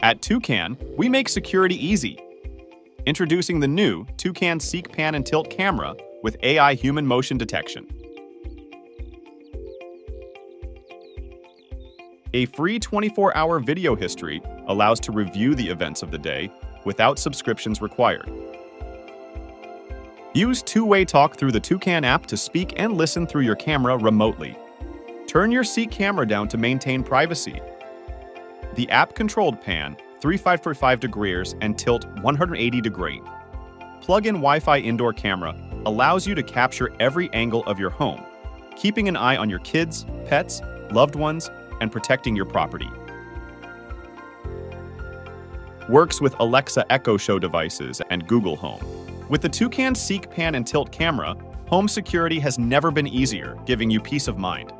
At Toucan, we make security easy. Introducing the new Toucan Seek, Pan, and Tilt camera with AI human motion detection. A free 24-hour video history allows to review the events of the day without subscriptions required. Use two-way talk through the Toucan app to speak and listen through your camera remotely. Turn your Seek camera down to maintain privacy. The app-controlled pan 355 degrees and tilt 180 degrees. Plug-in Wi-Fi indoor camera allows you to capture every angle of your home, keeping an eye on your kids, pets, loved ones, and protecting your property. Works with Alexa Echo Show devices and Google Home. With the Toucan Seek, Pan, and Tilt camera, home security has never been easier, giving you peace of mind.